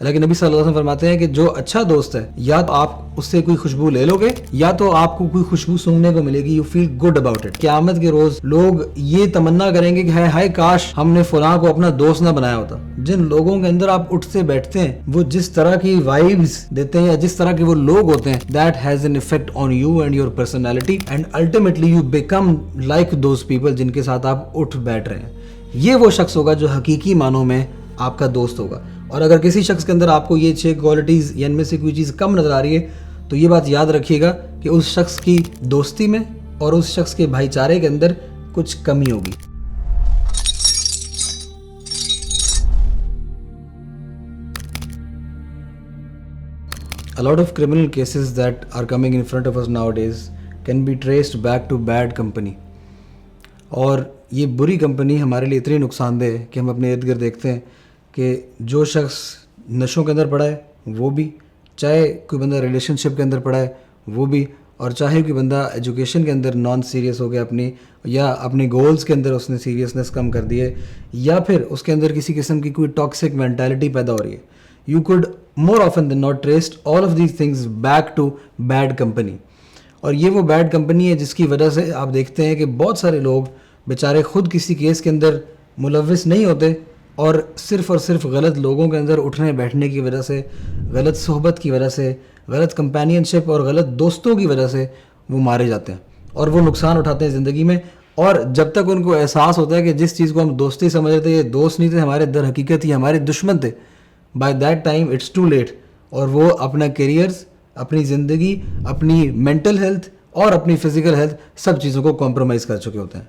اللہ کے نبی صلی اللہ علیہ وسلم فرماتے ہیں کہ جو اچھا دوست ہے یا تو آپ اس سے کوئی خوشبو لے لو گے یا تو آپ کو کوئی خوشبو سونگنے کو ملے گی. You feel good about it. قیامت کے روز لوگ یہ تمنا کریں گے کہ ہائے کاش ہم نے فلاں کو اپنا دوست نہ بنایا ہوتا. جن لوگوں کے اندر آپ اٹھتے بیٹھتے ہیں وہ جس طرح کی وائبز دیتے ہیں یا جس طرح کے وہ لوگ ہوتے ہیں, that has an effect on you and your personality and ultimately you become like those people جن کے ساتھ آپ اٹھ بیٹھ رہے ہیں. یہ وہ شخص ہوگا جو حقیقی معنوں میں آپ کا دوست ہوگا. اور اگر کسی شخص کے اندر آپ کو یہ 6 کوالٹیز یا ان میں سے کوئی چیز کم نظر آ رہی ہے تو یہ بات یاد رکھیے گا کہ اس شخص کی دوستی میں اور اس شخص کے بھائی چارے کے اندر کچھ کمی ہوگی. A lot of criminal cases that are coming in front of us nowadays can be traced back to bad company. اور یہ بری کمپنی ہمارے لیے اتنی نقصان دہ ہے کہ ہم اپنے ارد گرد دیکھتے ہیں کہ جو شخص نشوں کے اندر پڑا ہے وہ بھی, چاہے کوئی بندہ ریلیشن شپ کے اندر پڑا ہے وہ بھی, اور چاہے کوئی بندہ ایجوکیشن کے اندر نان سیریس ہو گیا اپنی, یا اپنے گولز کے اندر اس نے سیریسنس کم کر دی ہے, یا پھر اس کے اندر کسی قسم کی کوئی ٹاکسک مینٹالٹی پیدا ہو رہی ہے. You could more often than not traced all of these things back to bad company. اور یہ وہ بیڈ کمپنی ہے جس کی وجہ سے آپ دیکھتے ہیں کہ بہت سارے لوگ بیچارے خود کسی کیس کے اندر ملوث نہیں ہوتے اور صرف غلط لوگوں کے اندر اٹھنے بیٹھنے کی وجہ سے, غلط صحبت کی وجہ سے, غلط کمپینین شپ اور غلط دوستوں کی وجہ سے وہ مارے جاتے ہیں اور وہ نقصان اٹھاتے ہیں زندگی میں. اور جب تک ان کو احساس ہوتا ہے کہ جس چیز کو ہم دوستی سمجھ رہے تھے یہ دوست نہیں تھے, ہمارے در حقیقت یہ ہمارے دشمن تھے, by that time it's too late. اور وہ اپنا کیریئرز, اپنی زندگی, اپنی مینٹل ہیلتھ اور اپنی فزیکل ہیلتھ سب چیزوں کو کمپرومائز کر چکے ہوتے ہیں.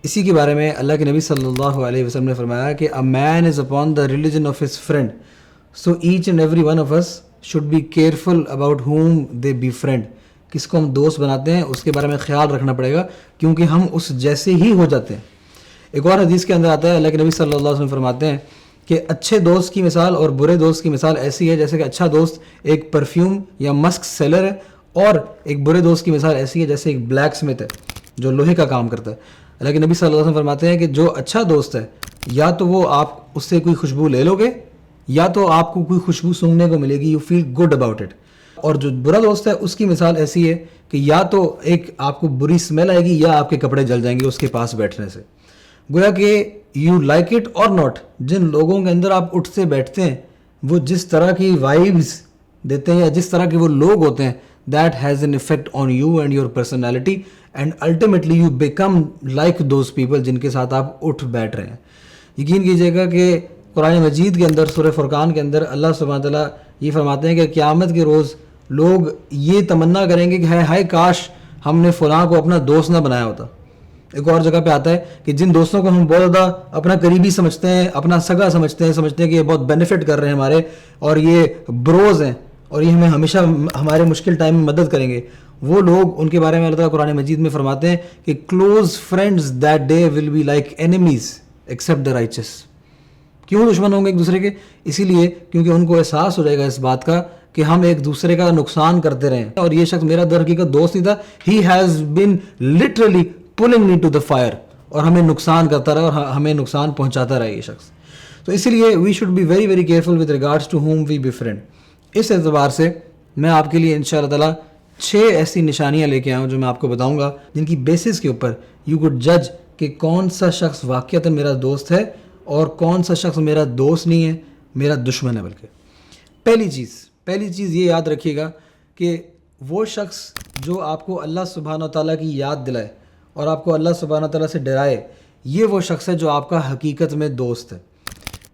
اسی کے بارے میں اللہ کے نبی صلی اللہ علیہ وسلم نے فرمایا کہ a man is upon the religion of his friend, so each and every one of us should be careful about whom they befriend. کس کو ہم دوست بناتے ہیں اس کے بارے میں خیال رکھنا پڑے گا کیونکہ ہم اس جیسے ہی ہو جاتے ہیں. ایک اور حدیث کے اندر آتا ہے, اللہ کے نبی صلی اللہ علیہ وسلم فرماتے ہیں کہ اچھے دوست کی مثال اور برے دوست کی مثال ایسی ہے جیسے کہ اچھا دوست ایک پرفیوم یا مسک سیلر ہے, اور ایک برے دوست کی مثال ایسی ہے جیسے ایک بلیک سمتھ ہے جو لوہے کا کام کرتا ہے. اللہ کے نبی صلی اللہ علیہ وسلم فرماتے ہیں کہ جو اچھا دوست ہے یا تو وہ آپ اس سے کوئی خوشبو لے لو گے یا تو آپ کو کوئی خوشبو سونگنے کو ملے گی. You feel good about it. اور جو برا دوست ہے اس کی مثال ایسی ہے کہ یا تو ایک آپ کو بری اسمیل آئے گی یا آپ کے کپڑے جل جائیں گے اس کے پاس بیٹھنے سے. گویا کہ یو لائک اٹ اور ناٹ, جن لوگوں کے اندر آپ اٹھتے بیٹھتے ہیں وہ جس طرح کی وائبز دیتے ہیں یا جس طرح کے وہ لوگ ہوتے ہیں, that has an effect on you and your personality and ultimately you become like those people جن کے ساتھ آپ اٹھ بیٹھ رہے ہیں. یقین کیجیے گا کہ قرآن مجید کے اندر سورہ فرقان کے اندر اللہ سبحانہ تعالیٰ یہ فرماتے ہیں کہ قیامت کے روز لوگ یہ تمنا کریں گے کہ ہائے کاش ہم نے فلاں کو اپنا دوست نہ بنایا ہوتا. ایک اور جگہ پہ آتا ہے کہ جن دوستوں کو ہم بہت زیادہ اپنا قریبی سمجھتے ہیں, اپنا سگا سمجھتے ہیں کہ یہ بہت بینیفٹ کر رہے ہیں ہمارے اور یہ بروز ہیں اور یہ ہمیں ہمیشہ ہمارے مشکل ٹائم میں مدد کریں گے, وہ لوگ ان کے بارے میں اللہ تعالیٰ قرآن مجید میں فرماتے ہیں کہ close friends that day will be like enemies except the riches. کیوں دشمن ہوں گے ایک دوسرے کے؟ اسی لیے کیونکہ ان کو احساس ہو جائے گا اس بات کا کہ ہم ایک دوسرے کا نقصان کرتے رہے اور یہ شخص میرا در حقیقت دوست نہیں تھا, he has been literally pulling me to the fire, اور ہمیں نقصان کرتا رہا اور ہمیں نقصان پہنچاتا رہا یہ شخص. تو اسی لیے we should be very very careful with regards to whom we befriend. اس اعتبار سے میں آپ کے لیے انشاءاللہ تعالیٰ 6 ایسی نشانیاں لے کے آیا ہوں جو میں آپ کو بتاؤں گا جن کی بیسس کے اوپر یو کوڈ جج کہ کون سا شخص واقعتاً میرا دوست ہے اور کون سا شخص میرا دوست نہیں ہے, میرا دشمن ہے بلکہ. پہلی چیز یہ یاد رکھیے گا کہ وہ شخص جو آپ کو اللہ سبحانہ و تعالیٰ کی یاد دلائے اور آپ کو اللہ سبحانہ تعالیٰ سے ڈرائے, یہ وہ شخص ہے جو آپ کا حقیقت میں دوست ہے.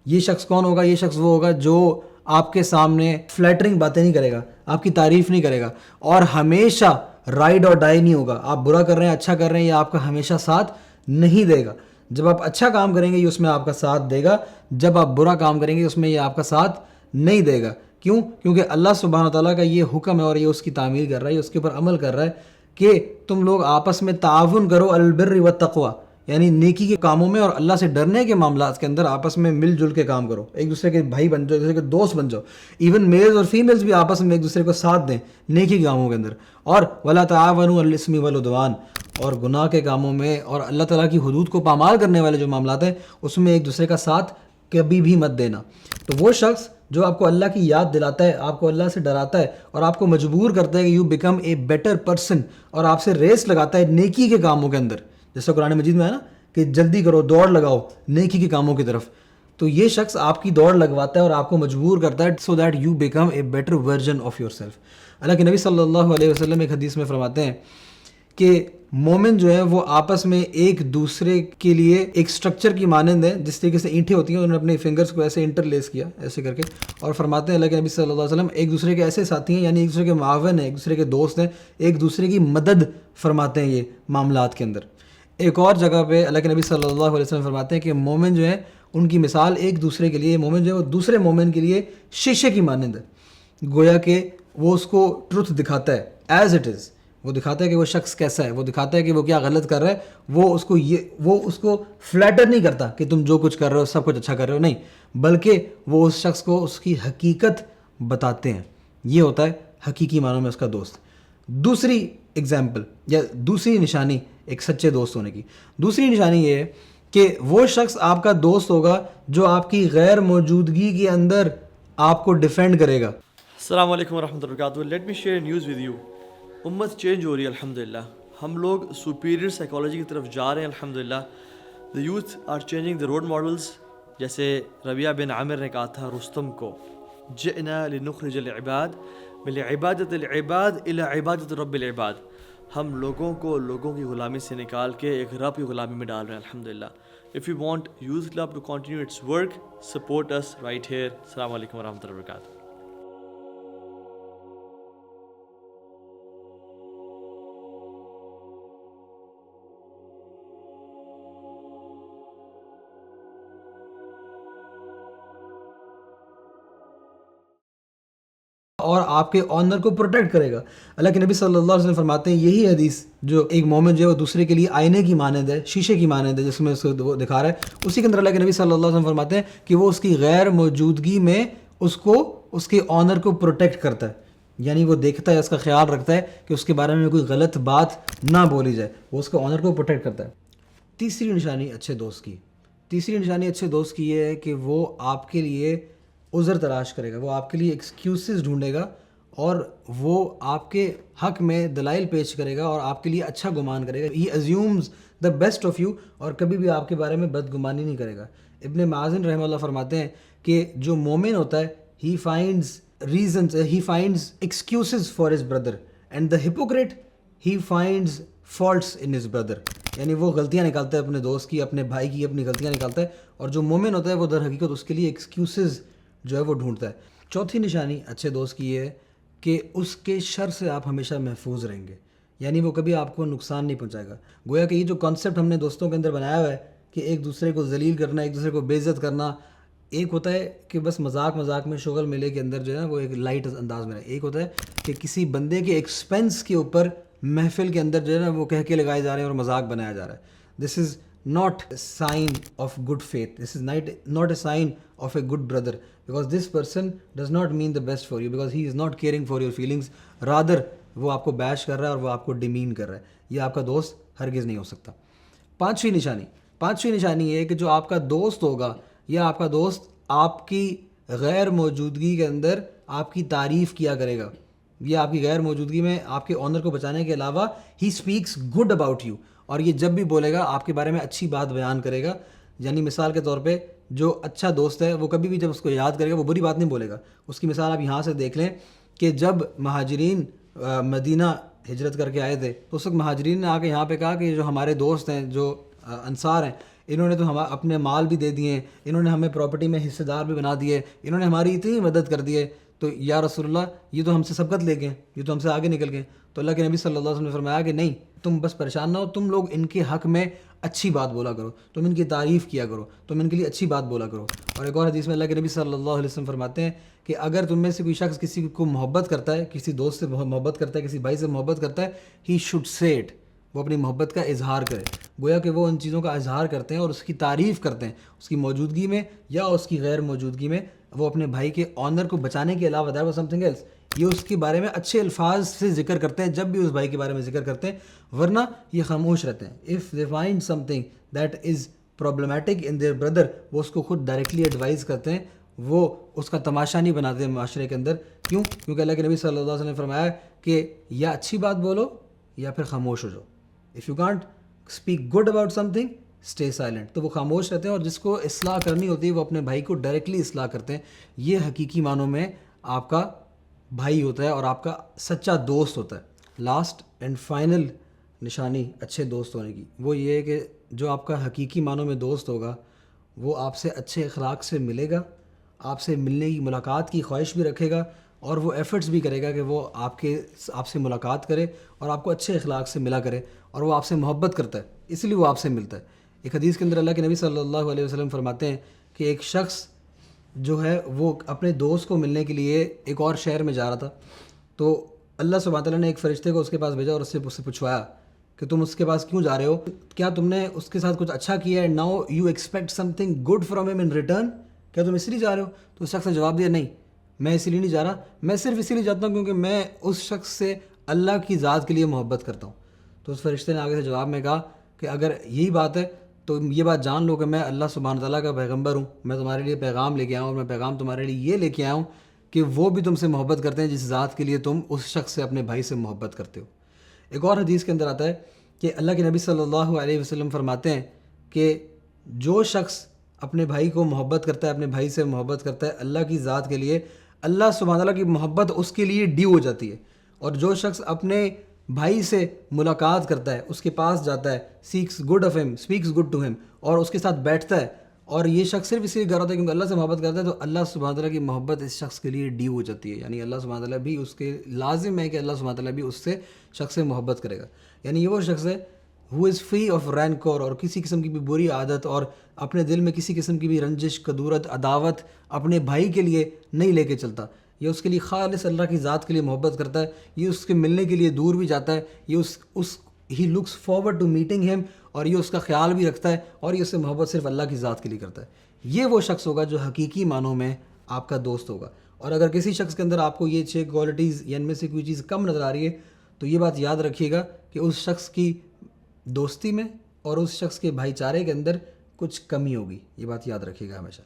یہ شخص کون ہوگا؟ یہ شخص وہ ہوگا جو آپ کے سامنے فلیٹرنگ باتیں نہیں کرے گا, آپ کی تعریف نہیں کرے گا اور ہمیشہ رائڈ اور ڈائی نہیں ہوگا. آپ برا کر رہے ہیں, اچھا کر رہے ہیں, یہ آپ کا ہمیشہ ساتھ نہیں دے گا. جب آپ اچھا کام کریں گے یہ اس میں آپ کا ساتھ دے گا, جب آپ برا کام کریں گے اس میں یہ آپ کا ساتھ نہیں دے گا. کیوں؟ کیونکہ اللہ سبحانہ تعالیٰ کا یہ حکم ہے اور یہ اس کی تعمیل کر رہا ہے, یہ اس کے اوپر عمل کر رہا ہے کہ تم لوگ آپس میں تعاون کرو البر والتقوی, یعنی نیکی کے کاموں میں اور اللہ سے ڈرنے کے معاملات کے اندر آپس میں مل جل کے کام کرو, ایک دوسرے کے بھائی بن جاؤ, ایک دوسرے کے دوست بن جاؤ. ایون میلز اور فیمیلز بھی آپس میں ایک دوسرے کو ساتھ دیں نیکی کے کاموں کے اندر. اور ولا تعاونوا علی الاثم والعدوان, اور گناہ کے کاموں میں اور اللہ تعالیٰ کی حدود کو پامال کرنے والے جو معاملات ہیں اس میں ایک دوسرے کا ساتھ کبھی بھی مت دینا. تو وہ شخص جو آپ کو اللہ کی یاد دلاتا ہے, آپ کو اللہ سے ڈراتا ہے اور آپ کو مجبور کرتا ہے کہ you become a better person, اور آپ سے ریس لگاتا ہے نیکی کے کاموں کے اندر, جیسا قرآن مجید میں ہے نا کہ جلدی کرو, دوڑ لگاؤ نیکی کے کاموں کی طرف. تو یہ شخص آپ کی دوڑ لگواتا ہے اور آپ کو مجبور کرتا ہے so that you become a better version of yourself. اللہ کے نبی صلی اللہ علیہ وسلم ایک حدیث میں فرماتے ہیں کہ مومن جو ہے وہ آپس میں ایک دوسرے کے لیے ایک سٹرکچر کی مانند ہے, جس طریقے سے اینٹیں ہوتی ہیں انہوں نے اپنے فنگرز کو ایسے انٹرلیس کیا ایسے کر کے, اور فرماتے ہیں اللہ کے نبی صلی اللہ علیہ وسلم ایک دوسرے کے ایسے ساتھی ہیں, یعنی ایک دوسرے کے معاون ہیں, ایک دوسرے کے دوست ہیں, ایک دوسرے کی مدد فرماتے ہیں یہ معاملات کے اندر. ایک اور جگہ پہ اللہ کے نبی صلی اللہ علیہ وسلم فرماتے ہیں کہ مومن جو ہے ان کی مثال ایک دوسرے کے لیے, مومن جو ہے وہ دوسرے مومن کے لیے شیشے کی مانند ہے, گویا کہ وہ اس کو ٹروتھ دکھاتا ہے ایز اٹ از, وہ دکھاتا ہے کہ وہ شخص کیسا ہے, وہ دکھاتا ہے کہ وہ کیا غلط کر رہا ہے, وہ اس کو فلیٹر نہیں کرتا کہ تم جو کچھ کر رہے ہو سب کچھ اچھا کر رہے ہو, نہیں, بلکہ وہ اس شخص کو اس کی حقیقت بتاتے ہیں. یہ ہوتا ہے حقیقی معنوں میں اس کا دوست. دوسری ایگزامپل یا دوسری نشانی ایک سچے دوست ہونے کی, دوسری نشانی یہ ہے کہ وہ شخص آپ کا دوست ہوگا جو آپ کی غیر موجودگی کے اندر آپ کو ڈیفینڈ کرے گا. السلام علیکم ورحمۃ اللہ وبرکاتہ. Let me share news with you. امت چینج ہو رہی ہے الحمدللہ, ہم لوگ سپیریئر سائیکالوجی کی طرف جا رہے ہیں الحمدللہ. The youth are changing the role models, جیسے ربیعہ بن عامر نے کہا تھا رستم کو, جئنا لنخرج العباد من عبادت العباد الی عبادت رب العباد. ہم لوگوں کو لوگوں کی غلامی سے نکال کے ایک رب کی غلامی میں ڈال رہے ہیں الحمدللہ. If you want Youth Club to continue its work, support us right here. Assalamu alaikum warahmatullahi wabarakatuh. اور آپ کے آنر کو پروٹیکٹ کرے گا. اللہ کے نبی صلی اللہ علیہ وسلم فرماتے ہیں یہی حدیث جو ایک مومن جو ہے وہ دوسرے کے لیے آئینے کی مانند ہے, شیشے کی مانند ہے, جس میں اس کو وہ دکھا رہا ہے, اسی کے اندر اللہ کے نبی صلی اللہ علیہ وسلم فرماتے ہیں کہ وہ اس کی غیر موجودگی میں اس کو اس کے آنر کو پروٹیکٹ کرتا ہے, یعنی وہ دیکھتا ہے, اس کا خیال رکھتا ہے کہ اس کے بارے میں کوئی غلط بات نہ بولی جائے, وہ اس کے آنر کو پروٹیکٹ کرتا ہے. تیسری نشانی اچھے دوست کی, تیسری نشانی اچھے دوست کی یہ ہے کہ وہ آپ کے لیے عذر تلاش کرے گا, وہ آپ کے لیے ایکسکیوزز ڈھونڈے گا, اور وہ آپ کے حق میں دلائل پیش کرے گا اور آپ کے لیے اچھا گمان کرے گا. He assumes the best of you, اور کبھی بھی آپ کے بارے میں بدگمانی نہیں کرے گا. ابن مازن رحمہ اللہ فرماتے ہیں کہ جو مومن ہوتا ہے he finds reasons, he finds excuses for his brother, and the hypocrite he finds faults in his brother, یعنی وہ غلطیاں نکالتا ہے اپنے دوست کی, اپنے بھائی کی اپنی غلطیاں نکالتا ہے, اور جو مومن ہوتا ہے وہ در حقیقت اس کے لیے ایکسکیوزز جو ہے وہ ڈھونڈتا ہے. چوتھی نشانی اچھے دوست کی یہ ہے کہ اس کے شر سے آپ ہمیشہ محفوظ رہیں گے, یعنی وہ کبھی آپ کو نقصان نہیں پہنچائے گا. گویا کہ یہ جو کانسیپٹ ہم نے دوستوں کے اندر بنایا ہوا ہے کہ ایک دوسرے کو ذلیل کرنا, ایک دوسرے کو بے عزت کرنا, ایک ہوتا ہے کہ بس مذاق میں شغل میلے کے اندر جو ہے وہ ایک لائٹ انداز میں رہے, ایک ہوتا ہے کہ کسی بندے کے ایکسپینس کے اوپر محفل کے اندر جو ہے نا وہ کہہ کے لگائے جا رہے ہیں اور مذاق بنایا جا رہا ہے. دس از not a sign of good faith. This is not a sign of a good brother, because this person does not mean the best for you, because he is not caring for your feelings. Rather وہ آپ کو بیش کر رہا ہے اور وہ آپ کو ڈیمین کر رہا ہے. یہ آپ کا دوست ہرگز نہیں ہو سکتا. پانچویں نشانی یہ ہے کہ جو آپ کا دوست ہوگا یا آپ کا دوست آپ کی غیر موجودگی کے اندر آپ کی تعریف کیا کرے گا, یا آپ کی غیر موجودگی میں آپ کے آنر کو بچانے کے علاوہ he speaks good about you, اور یہ جب بھی بولے گا آپ کے بارے میں اچھی بات بیان کرے گا. یعنی مثال کے طور پہ جو اچھا دوست ہے وہ کبھی بھی جب اس کو یاد کرے گا وہ بری بات نہیں بولے گا. اس کی مثال آپ یہاں سے دیکھ لیں کہ جب مہاجرین مدینہ ہجرت کر کے آئے تھے تو اس وقت مہاجرین نے آ کے یہاں پہ کہا کہ جو ہمارے دوست ہیں, جو انصار ہیں, انہوں نے تو ہم اپنے مال بھی دے دیے ہیں, انہوں نے ہمیں پراپرٹی میں حصے دار بھی بنا دیے, انہوں نے ہماری اتنی مدد کر دی ہے, تو یا رسول اللہ یہ تو ہم سے سبقت لے گئے, یہ تو ہم سے آگے نکل گئے. تو اللہ کے نبی صلی اللہ علیہ وسلم نے فرمایا کہ نہیں, تم بس پریشان نہ ہو, تم لوگ ان کے حق میں اچھی بات بولا کرو, تم ان کی تعریف کیا کرو, تم ان کے لیے اچھی بات بولا کرو. اور ایک اور حدیث میں اللہ کے نبی صلی اللہ علیہ وسلم فرماتے ہیں کہ اگر تم میں سے کوئی شخص کسی کو محبت کرتا ہے, کسی دوست سے محبت کرتا ہے, کسی بھائی سے محبت کرتا ہے, ہی شوڈ سے اٹ, وہ اپنی محبت کا اظہار کرے. گویا کہ وہ ان چیزوں کا اظہار کرتے ہیں اور اس کی تعریف کرتے ہیں, اس کی موجودگی میں یا اس کی غیر موجودگی میں. وہ اپنے بھائی کے آنر کو بچانے کے علاوہ that was something else, یہ اس کے بارے میں اچھے الفاظ سے ذکر کرتے ہیں جب بھی اس بھائی کے بارے میں ذکر کرتے ہیں, ورنہ یہ خاموش رہتے ہیں. If they find something that is problematic in their brother, وہ اس کو خود ڈائریکٹلی ایڈوائز کرتے ہیں وہ اس کا تماشا نہیں بناتے معاشرے کے اندر. کیوں؟ کیونکہ اللہ کے نبی صلی اللہ علیہ وسلم نے فرمایا کہ یا اچھی بات بولو یا پھر خاموش ہو جاؤ. If you can't speak good about some thing stay silent. تو وہ خاموش رہتے ہیں اور جس کو اصلاح کرنی ہوتی ہے وہ اپنے بھائی کو ڈائریکٹلی اصلاح کرتے ہیں. یہ حقیقی معنوں میں آپ کا بھائی ہوتا ہے اور آپ کا سچا دوست ہوتا ہے. لاسٹ اینڈ فائنل نشانی اچھے دوست ہونے کی وہ یہ ہے کہ جو آپ کا حقیقی معنوں میں دوست ہوگا وہ آپ سے اچھے اخلاق سے ملے گا, آپ سے ملنے کی ملاقات کی خواہش بھی رکھے گا اور وہ ایفرٹس بھی کرے گا کہ وہ آپ سے ملاقات کرے اور آپ کو اچھے اخلاق سے ملا کرے, اور وہ آپ سے محبت کرتا ہے اس لیے وہ آپ سے ملتا ہے. ایک حدیث کے اندر اللہ کے نبی صلی اللہ علیہ وسلم فرماتے ہیں کہ ایک شخص جو ہے وہ اپنے دوست کو ملنے کے لیے ایک اور شہر میں جا رہا تھا, تو اللہ سبحانہ تعالیٰ نے ایک فرشتے کو اس کے پاس بھیجا اور اس سے پوچھوایا کہ تم اس کے پاس کیوں جا رہے ہو, کیا تم نے اس کے ساتھ کچھ اچھا کیا ہے, now you expect some thing good from ہم ان ریٹرن, کیا تم اس لیے جا رہے ہو؟ تو اس شخص نے جواب دیا نہیں, میں اسی لیے نہیں جا رہا, میں صرف اسی لیے جاتا ہوں کیونکہ میں اس شخص سے اللہ کی ذات کے لیے محبت کرتا ہوں. تو اس فرشتے نے آگے سے جواب میں کہا کہ اگر یہی بات ہے تو یہ بات جان لو کہ میں اللہ سبحانہ تعالیٰ کا پیغمبر ہوں, میں تمہارے لیے پیغام لے کے آیا ہوں, اور میں پیغام تمہارے لیے یہ لے کے آیا ہوں کہ وہ بھی تم سے محبت کرتے ہیں جس ذات کے لیے تم اس شخص سے اپنے بھائی سے محبت کرتے ہو. ایک اور حدیث کے اندر آتا ہے کہ اللہ کے نبی صلی اللہ علیہ وسلم فرماتے ہیں کہ جو شخص اپنے بھائی کو محبت کرتا ہے, اپنے بھائی سے محبت کرتا ہے اللہ کی ذات کے لیے, اللہ سبحانہ تعالیٰ کی محبت اس کے لیے ڈیو ہو جاتی ہے. اور جو شخص اپنے بھائی سے ملاقات کرتا ہے, اس کے پاس جاتا ہے, سیکس گڈ آف ہم, اسپیکس گڈ ٹو ہم, اور اس کے ساتھ بیٹھتا ہے, اور یہ شخص صرف اسی لیے کر رہا ہے کیونکہ اللہ سے محبت کرتا ہے, تو اللہ سبحانہ تعالیٰ کی محبت اس شخص کے لیے ڈیو ہو جاتی ہے. یعنی اللہ سبحانہ تعالیٰ بھی اس کے لازم ہے کہ اللہ سبحانہ تعالیٰ بھی اس سے شخص سے محبت کرے گا. یعنی یہ وہ شخص ہے who is free of rancor, اور کسی قسم کی بھی بری عادت اور اپنے دل میں کسی قسم کی بھی رنجش, کدورت, عداوت اپنے بھائی کے لیے نہیں لے کے چلتا. یہ اس کے لیے خالص اللہ کی ذات کے لیے محبت کرتا ہے, یہ اس کے ملنے کے لیے دور بھی جاتا ہے, یہ he looks forward to meeting ہم, اور یہ اس کا خیال بھی رکھتا ہے, اور یہ اس سے محبت صرف اللہ کی ذات کے لیے کرتا ہے. یہ وہ شخص ہوگا جو حقیقی معنوں میں آپ کا دوست ہوگا. اور اگر کسی شخص کے اندر آپ کو یہ 6 کوالٹیز یا ان میں سے کوئی چیز کم نظر آ رہی ہے تو یہ بات یاد رکھیے گا کہ اس شخص کی دوستی میں اور اس شخص کے بھائی چارے کے اندر کچھ کمی ہوگی. یہ بات یاد رکھیے گا ہمیشہ.